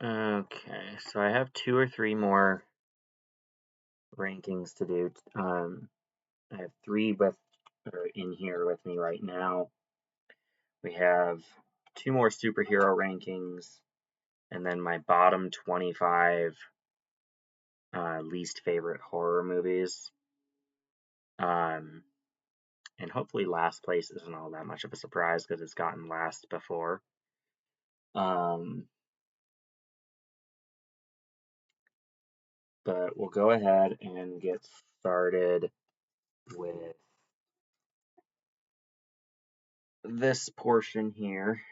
Okay, so I have 2 or 3 more rankings to do. I have 3 in here with me right now. We have 2 more superhero rankings, and then my bottom 25 least favorite horror movies. And hopefully last place isn't all that much of a surprise because it's gotten last before. But we'll go ahead and get started with this portion here.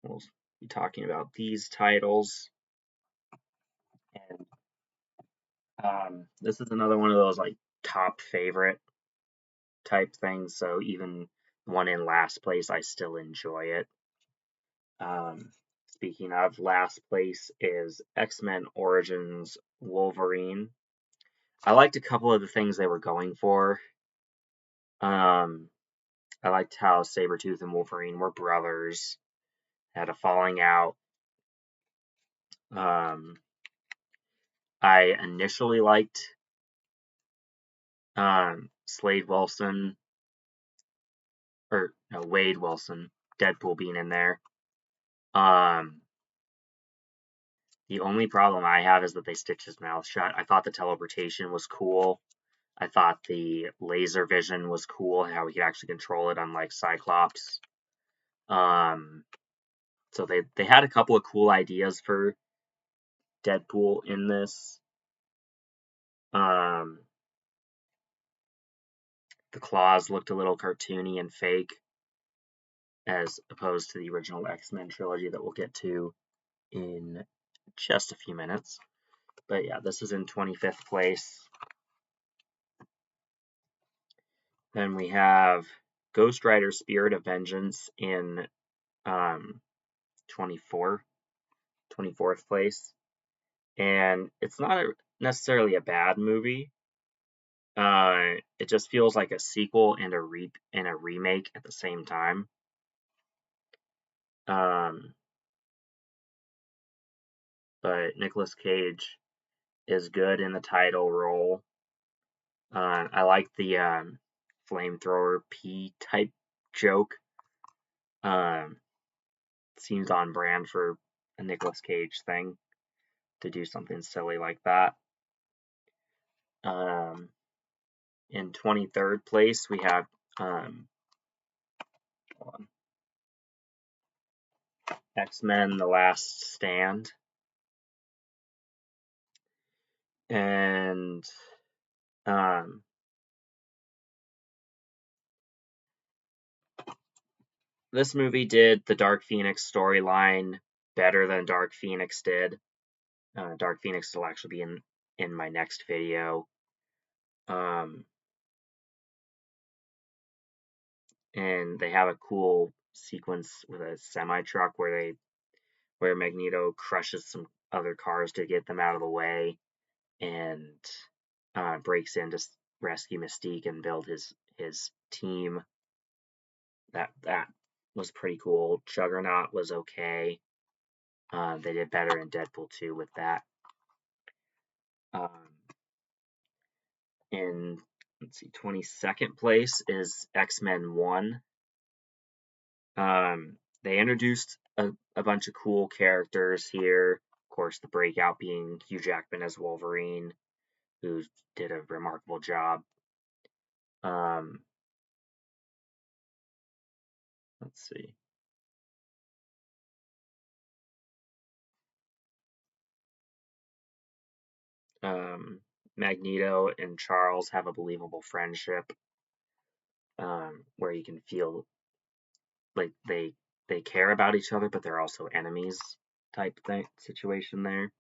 We'll be talking about these titles, and this is another one of those like top favorite type things. So even one in last place, I still enjoy it. Speaking of, last place is X-Men Origins Wolverine. I liked a couple of the things they were going for. I liked how Sabretooth and Wolverine were brothers, had a falling out. I initially liked Slade Wilson, or no, Wade Wilson, Deadpool being in there. The only problem I have is that they stitched his mouth shut. I thought the teleportation was cool. I thought the laser vision was cool, how he could actually control it, unlike Cyclops. So they had a couple of cool ideas for Deadpool in this. The claws looked a little cartoony and fake, as opposed to the original X-Men trilogy that we'll get to in just a few minutes. But yeah, this is in 25th place. Then we have Ghost Rider Spirit of Vengeance in 24th place. And it's not necessarily a bad movie. It just feels like a sequel and a remake at the same time. But Nicolas Cage is good in the title role. I like the flamethrower pea type joke. Seems on brand for a Nicolas Cage thing to do something silly like that. In 23rd place, we have X-Men: The Last Stand. And this movie did the Dark Phoenix storyline better than Dark Phoenix did. Dark Phoenix will actually be in my next video. And they have a cool sequence with a semi-truck where Magneto crushes some other cars to get them out of the way, and breaks in to rescue Mystique and build his team. That was pretty cool. Juggernaut was okay. They did better in Deadpool 2 with that. In 22nd place is X-Men 1. They introduced a bunch of cool characters here. Of course, the breakout being Hugh Jackman as Wolverine, who did a remarkable job. Let's see. Magneto and Charles have a believable friendship, where you can feel like they care about each other, but they're also enemies type situation there.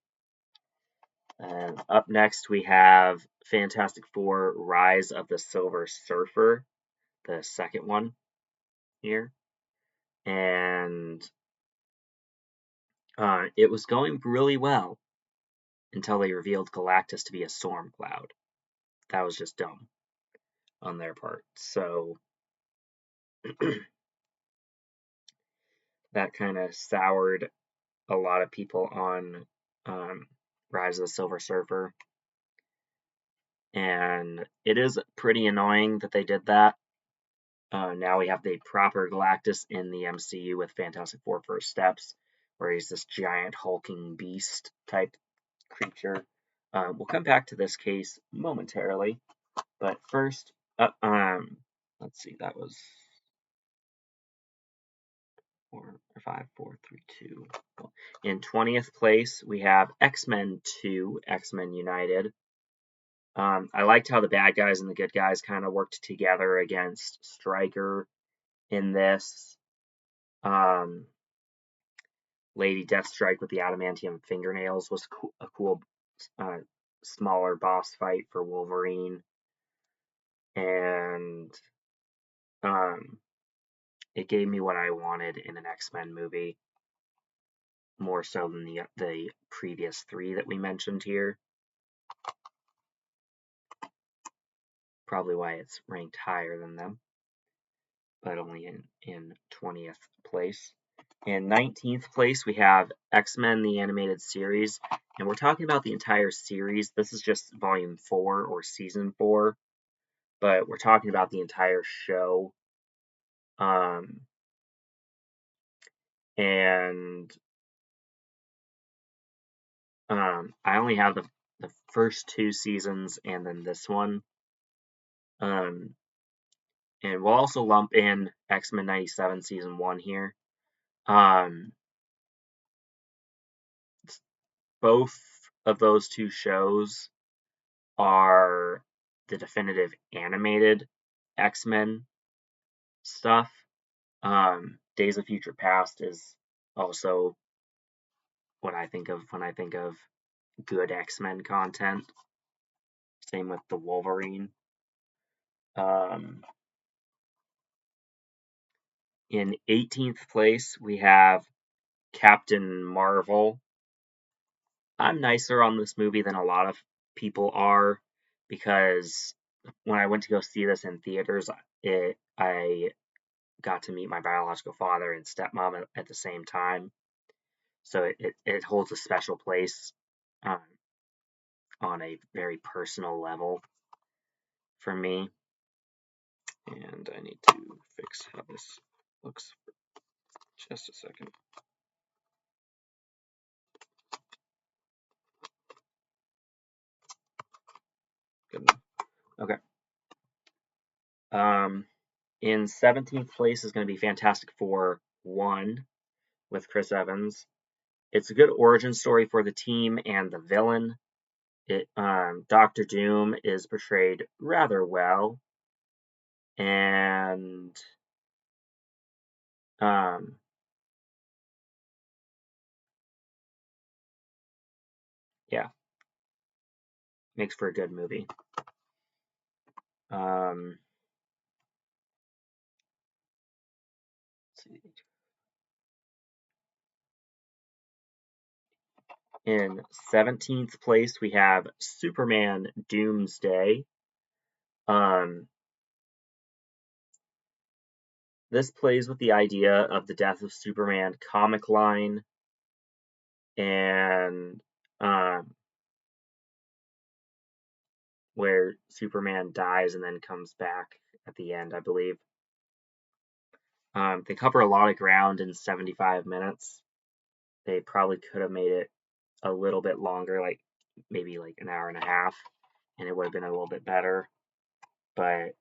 And up next we have Fantastic Four: Rise of the Silver Surfer, the second one here, and it was going really well until they revealed Galactus to be a storm cloud. That was just dumb on their part. So that kind of soured a lot of people on Rise of the Silver Surfer. And it is pretty annoying that they did that. Now we have the proper Galactus in the MCU with Fantastic Four First Steps, where he's this giant hulking beast type creature. We'll come back to this case momentarily, but first, let's see, that was 4, 5, 4, 3, 2. In 20th place, we have X-Men 2, X-Men United. I liked how the bad guys and the good guys kind of worked together against Stryker in this. Lady Deathstrike with the adamantium fingernails was a cool, smaller boss fight for Wolverine. And it gave me what I wanted in an X-Men movie, more so than the previous 3 that we mentioned here. Probably why it's ranked higher than them, but only in 20th place. In 19th place, we have X-Men, the animated series, and we're talking about the entire series. This is just volume 4 or season 4, but we're talking about the entire show. And I only have the first 2 seasons and then this one. And we'll also lump in X-Men 97 season 1 here. Both of those 2 shows are the definitive animated X-Men stuff. Days of Future Past is also what I think of when I think of good X-Men content. Same with the Wolverine. In 18th place, we have Captain Marvel. I'm nicer on this movie than a lot of people are, because when I went to go see this in theaters, I got to meet my biological father and stepmom at the same time. So it holds a special place on a very personal level for me. And I need to fix how this looks for just a second. Good enough. Okay. In 17th place is going to be Fantastic Four 1 with Chris Evans. It's a good origin story for the team and the villain. Doctor Doom is portrayed rather well, and yeah, makes for a good movie. Let's see. In 17th place, we have Superman Doomsday. This plays with the idea of the Death of Superman comic line, and where Superman dies and then comes back at the end, I believe. They cover a lot of ground in 75 minutes. They probably could have made it a little bit longer, like maybe like an hour and a half, and it would have been a little bit better. But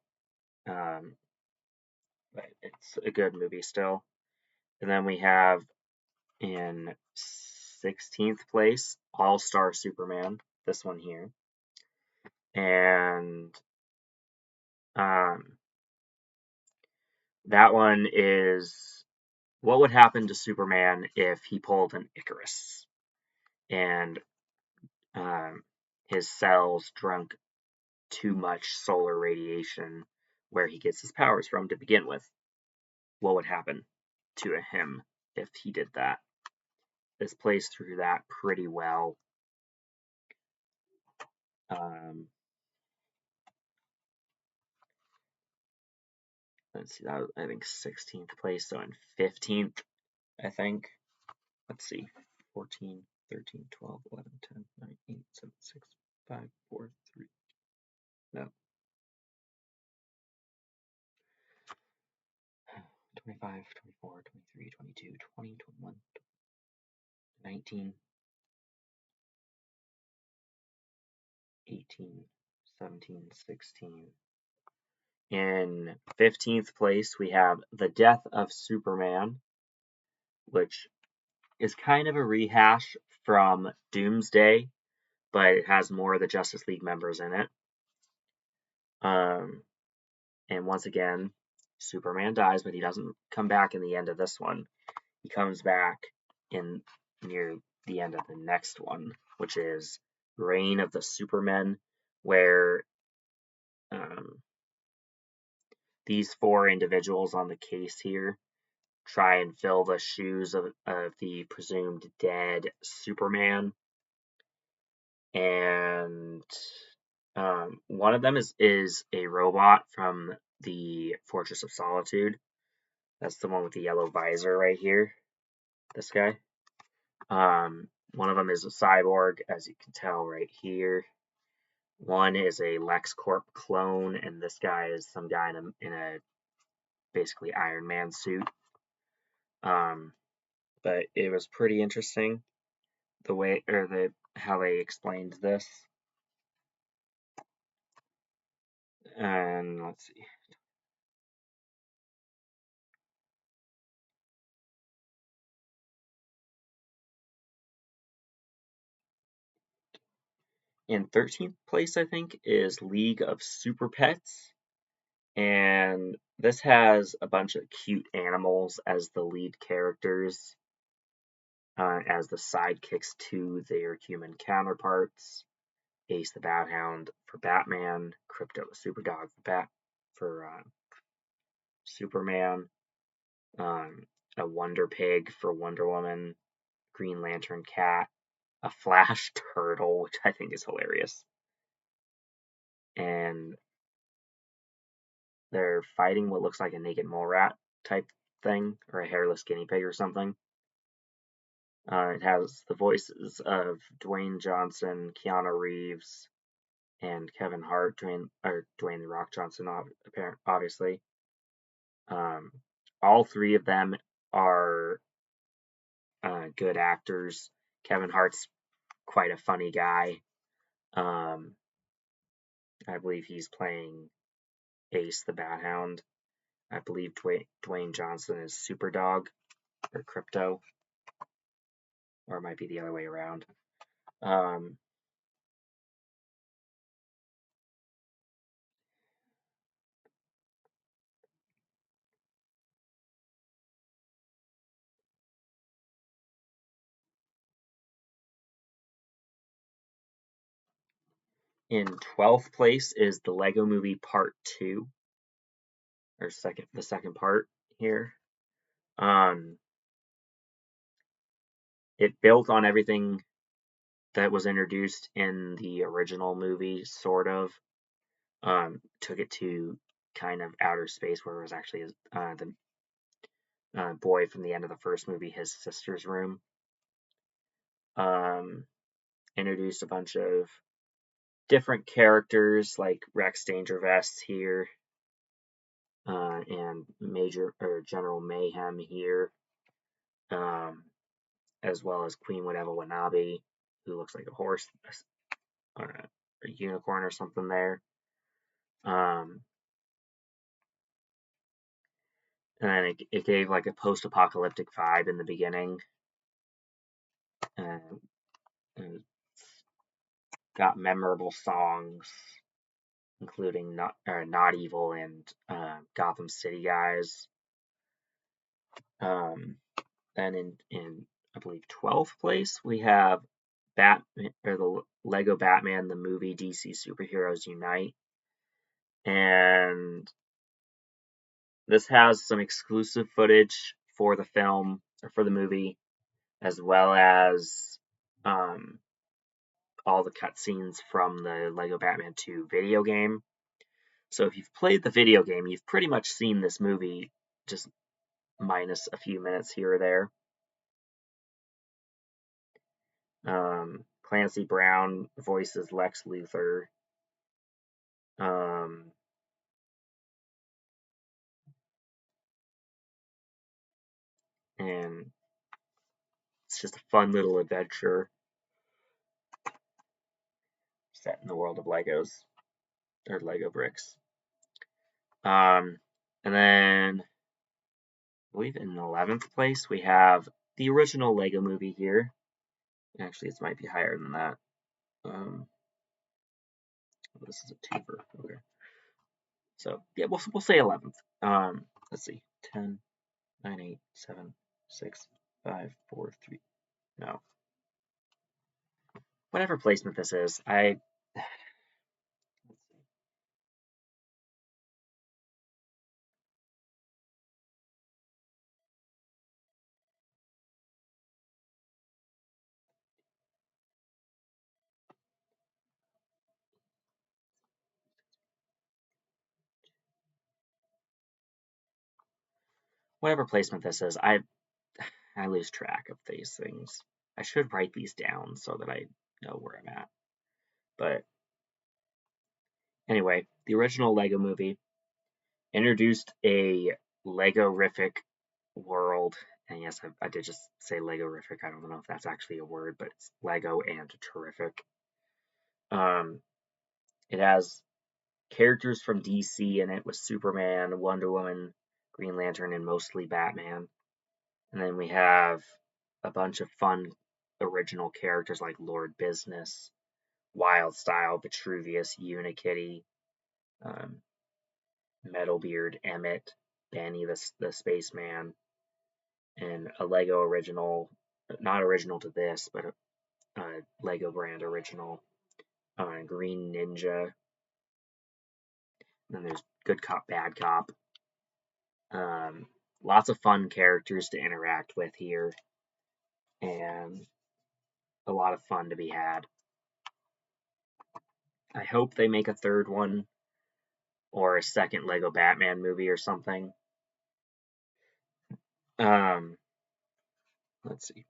it's a good movie still. And then we have in 16th place All Star Superman, this one here. And that one is what would happen to Superman if he pulled an Icarus and his cells drunk too much solar radiation where he gets his powers from to begin with. What would happen to him if he did that? This plays through that pretty well. Let's see, that was, I think, 16th place. So in 15th, I think. Let's see. 14, 13, 12, 11, 10, 9, 8, 7, 6, 5, 4, 3. No. 25, 24, 23, 22, 20, 21, 19, 18, 17, 16. In 15th place, we have The Death of Superman, which is kind of a rehash from Doomsday, but it has more of the Justice League members in it. And once again, Superman dies, but he doesn't come back in the end of this one. He comes back in near the end of the next one, which is Reign of the Supermen, where these four individuals on the case here try and fill the shoes of the presumed dead Superman. And one of them is a robot from the Fortress of Solitude. That's the one with the yellow visor right here. This guy. One of them is a cyborg, as you can tell right here. One is a LexCorp clone, and this guy is some guy in a basically Iron Man suit. But it was pretty interesting the way or how they explained this. And let's see. In 13th place, I think, is League of Super Pets. And this has a bunch of cute animals as the lead characters, as the sidekicks to their human counterparts. Ace the Bat Hound for Batman, Crypto the Superdog for Superman, a Wonder Pig for Wonder Woman, Green Lantern Cat, a Flash Turtle, which I think is hilarious. And they're fighting what looks like a naked mole rat type thing, or a hairless guinea pig or something. It has the voices of Dwayne Johnson, Keanu Reeves, and Kevin Hart. Dwayne the Rock Johnson, obviously. All three of them are good actors. Kevin Hart's quite a funny guy. I believe he's playing Ace the Bat Hound. I believe Dwayne Johnson is Superdog or Crypto, or it might be the other way around. In 12th place is the Lego Movie Part 2, or the second part here. It built on everything that was introduced in the original movie, sort of. Took it to kind of outer space, where it was actually the boy from the end of the first movie, his sister's room. Introduced a bunch of different characters like Rex Dangervest here, and General Mayhem here, as well as Queen Whatever Wanabe, who looks like a horse or a unicorn or something there. And then it gave like a post-apocalyptic vibe in the beginning. And got memorable songs, including Not Evil and Gotham City Guys. Then in I believe 12th place we have the Lego Batman the movie, DC Superheroes Unite, and this has some exclusive footage for the film or for the movie, as well as all the cutscenes from the Lego Batman 2 video game. So if you've played the video game, you've pretty much seen this movie, just minus a few minutes here or there. Clancy Brown voices Lex Luthor. And it's just a fun little adventure set in the world of Legos or Lego bricks. And then I believe in 11th place we have the original Lego movie here. Actually, it might be higher than that. This is a twofer. Okay. So yeah, we'll say 11th. Let's see. 10, 9, 8, 7, 6, 5, 4, 3. No. Whatever placement this is, whatever placement this is, I lose track of these things. I should write these down so that I know where I'm at. But anyway, the original Lego movie introduced a Lego-rific world. And yes, I did just say Lego-rific. I don't know if that's actually a word, but it's Lego and terrific. It has characters from DC in it with Superman, Wonder Woman, Green Lantern, and mostly Batman. And then we have a bunch of fun original characters like Lord Business, Wildstyle, Vitruvius, Unikitty, Metalbeard, Emmett, Benny the Spaceman, and a Lego original, not original to this, but a Lego brand original, Green Ninja. And then there's Good Cop, Bad Cop. Lots of fun characters to interact with here, and a lot of fun to be had. I hope they make a third one or a second Lego Batman movie or something. Let's see.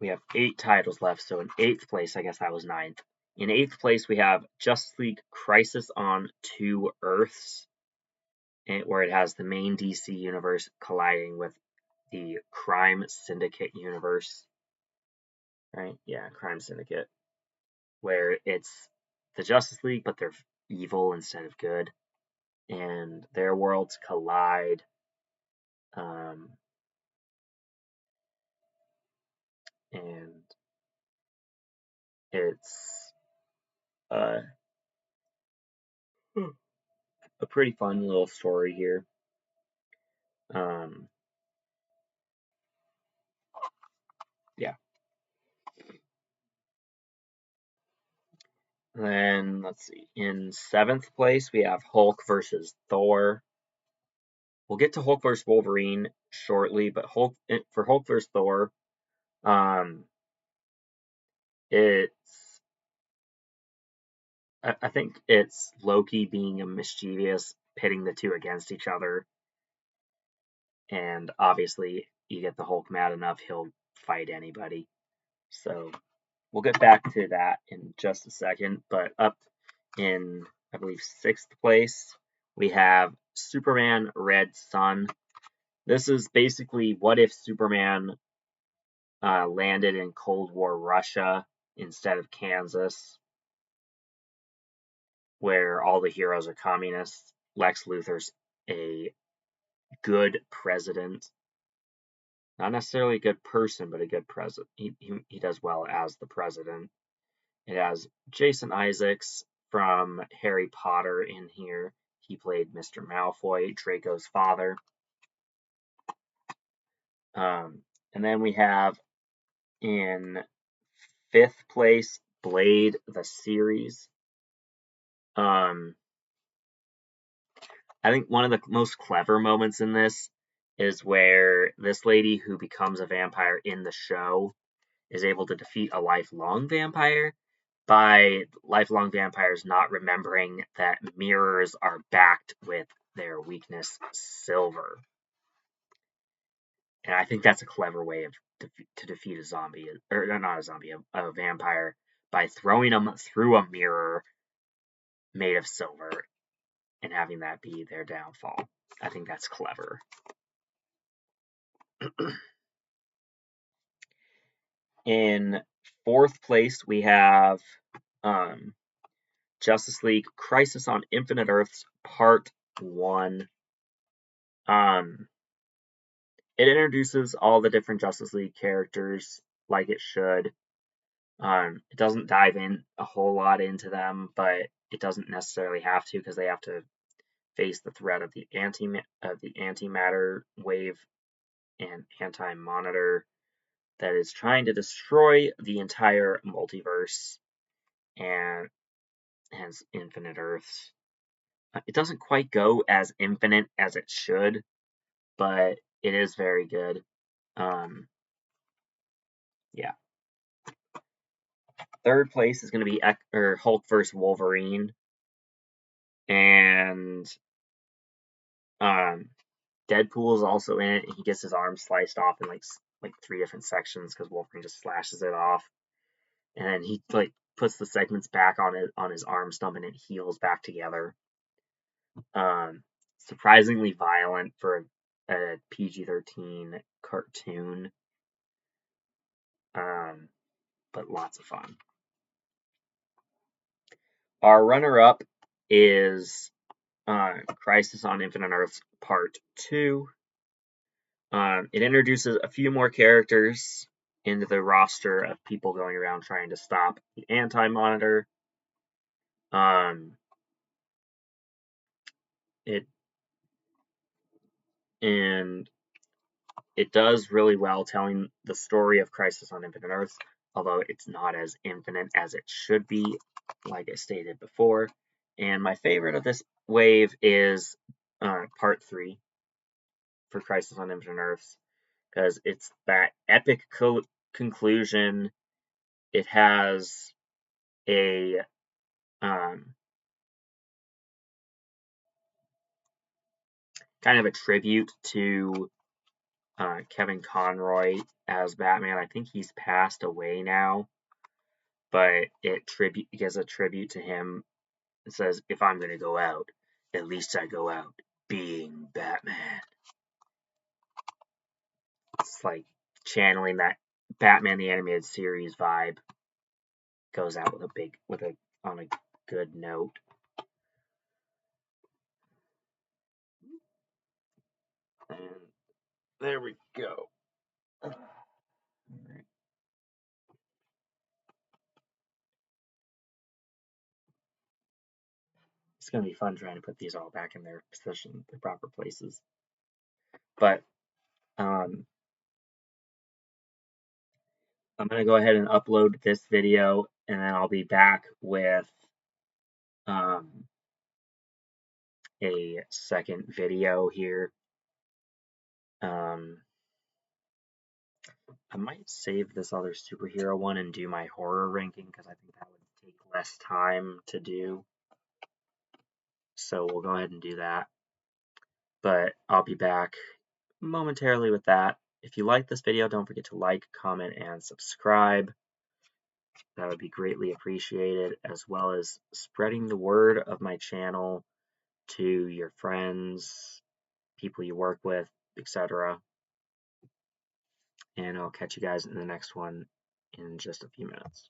We have 8 titles left, so in 8th place, I guess that was 9th. In 8th place, we have Justice League Crisis on Two Earths, where it has the main DC universe colliding with the Crime Syndicate universe. Right? Yeah, Crime Syndicate. Where it's the Justice League, but they're evil instead of good. And their worlds collide. And it's a pretty fun little story here. Yeah. Then let's see. In 7th place, we have Hulk versus Thor. We'll get to Hulk versus Wolverine shortly, but for Hulk versus Thor, it's I think it's Loki being a mischievous, pitting the two against each other, and obviously you get the Hulk mad enough, he'll fight anybody. So we'll get back to that in just a second. But up in, I believe, 6th place, we have Superman Red Sun. This is basically what if Superman landed in Cold War Russia instead of Kansas, where all the heroes are communists. Lex Luthor's a good president. Not necessarily a good person, but a good president. He does well as the president. It has Jason Isaacs from Harry Potter in here. He played Mr. Malfoy, Draco's father. And then we have in 5th place Blade the series. I think one of the most clever moments in this is where this lady who becomes a vampire in the show is able to defeat a lifelong vampire by lifelong vampires not remembering that mirrors are backed with their weakness, silver. And I think that's a clever way to defeat a zombie, or not a zombie, a vampire, by throwing them through a mirror made of silver and having that be their downfall. I think that's clever. In fourth place, we have Justice League Crisis on Infinite Earths Part 1. It introduces all the different Justice League characters like it should. It doesn't dive in a whole lot into them, but it doesn't necessarily have to because they have to face the threat of the antimatter wave and anti-monitor that is trying to destroy the entire multiverse and has infinite Earths. It doesn't quite go as infinite as it should, but it is very good. Yeah. Third place is going to be Hulk vs. Wolverine, and Deadpool is also in it. And he gets his arm sliced off in like 3 different sections because Wolverine just slashes it off, and then he like puts the segments back on his arm stump and it heals back together. Surprisingly violent for a PG-13 cartoon, but lots of fun. Our runner-up is Crisis on Infinite Earths Part 2. It introduces a few more characters into the roster of people going around trying to stop the Anti-Monitor. It does really well telling the story of Crisis on Infinite Earths, although it's not as infinite as it should be, like I stated before. And my favorite of this wave is Part 3 for Crisis on Infinite Earths, because it's that epic conclusion. It has a kind of a tribute to Kevin Conroy as Batman. I think he's passed away now, but it gives a tribute to him. It says, "If I'm going to go out, at least I go out being Batman." It's like channeling that Batman the Animated Series vibe. Goes out on a good note. And there we go. All right. It's going to be fun trying to put these all back in their position, their proper places. But I'm going to go ahead and upload this video, and then I'll be back with a second video here. I might save this other superhero one and do my horror ranking because I think that would take less time to do. So we'll go ahead and do that. But I'll be back momentarily with that. If you like this video, don't forget to like, comment, and subscribe. That would be greatly appreciated, as well as spreading the word of my channel to your friends, people you work with, etc. And I'll catch you guys in the next one in just a few minutes.